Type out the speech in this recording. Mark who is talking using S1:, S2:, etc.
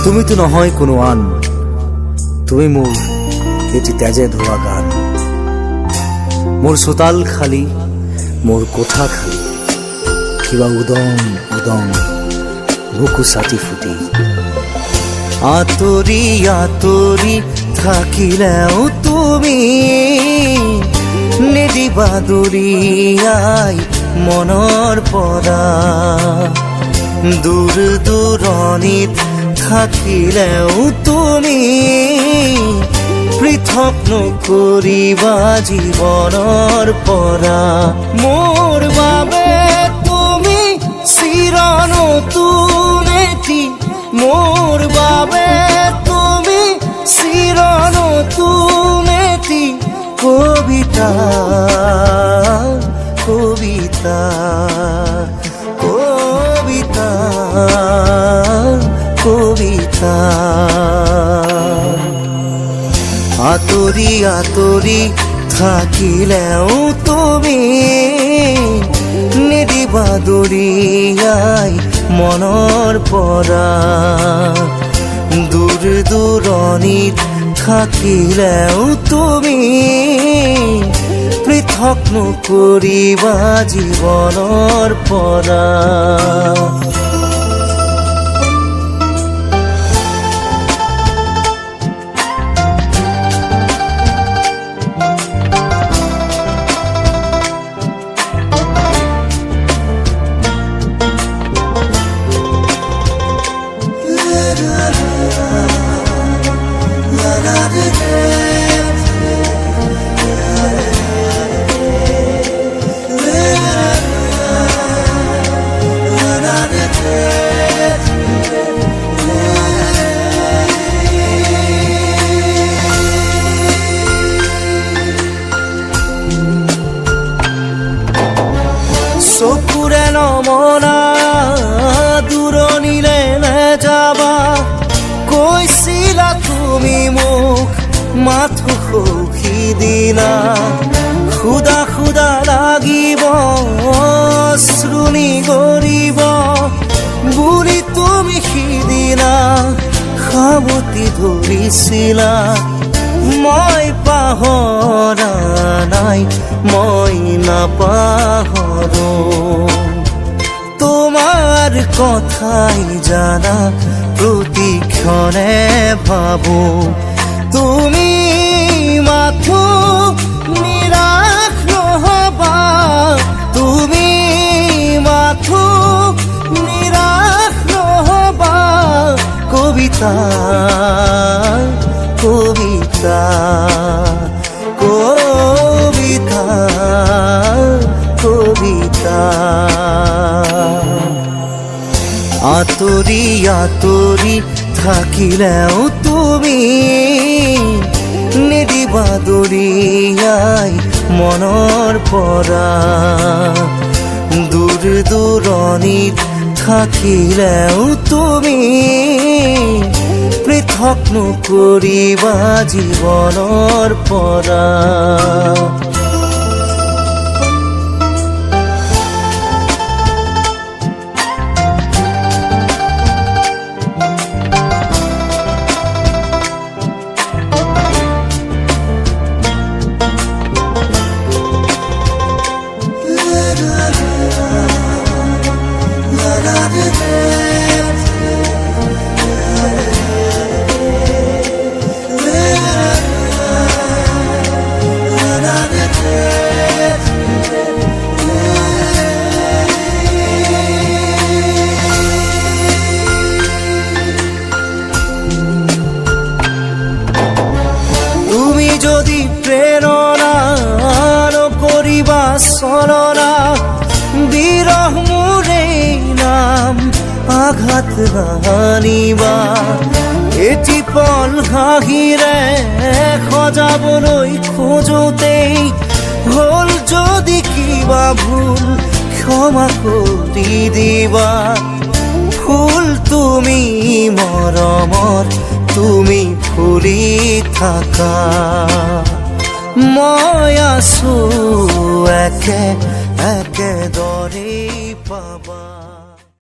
S1: তুমি তো নহয় কোনো আন, তুমি মোৰ এটি তেজে ধোৱা গান। মোৰ চোতাল খালী, মোৰ কোঠা খালী, কিবা উদং উদং বুকু ছাতি ফুটি। আঁতৰি আঁতৰি থাকিলেও তুমি নিদিবা দূৰিয়াই মনৰ পৰা। দূৰ দূৰণিত থাকিলেও তুমি পৃথক নকৰিবা জীৱনৰ পৰা। মোৰ বাবে তুমি চিৰ নতুন এটি, মোৰ বাবে তুমি চিৰ নতুন এটি কবিতা কবিতা কবিতা কবিতা। আঁতৰি আঁতৰি থাকিলেও তুমি নিদিবা দূৰিয়াই মনৰ পৰা। দূৰ দূৰণিত থাকিলেও তুমি পৃথক নকৰিবা জীৱনৰ পৰা। চকুৰে নমনা দূৰণিলে নেযাবা, কৈছিলা তুমি মোক মাথো সখী দিলা। খুদা খুদা লাগিব শ্ৰুণি গৰিব বুলি তুমি সিদিনা সাৱটি ধৰিছিলা। মই পাহৰা নাই, মই নাপাহৰো তোমাৰ কথাই জানা প্ৰতিক্ষণে ভাবো। তুমি মাথো নিৰাশ নহবা, তুমি মাথো নিৰাশ নহবা। কবিতা কবিতা কবিতা কবিতা। আঁতৰি আঁতৰি থাকিলেও তুমি নিদিবা দূৰিয়াই মনৰ পৰা। দূৰ দূৰণিত থাকিলেও তুমি পৃথক নকৰিবা জীৱনৰ পৰা। আঘাত নানিবা এটি পল হাঁহিৰে সজাবলৈ খোজোতেই হল যদি কিবা ভুল ক্ষমা কৰি দিবা ফুল তুমি মৰমৰ তুমি ফুলি থাকা মই আছো একেদৰেই পাবা।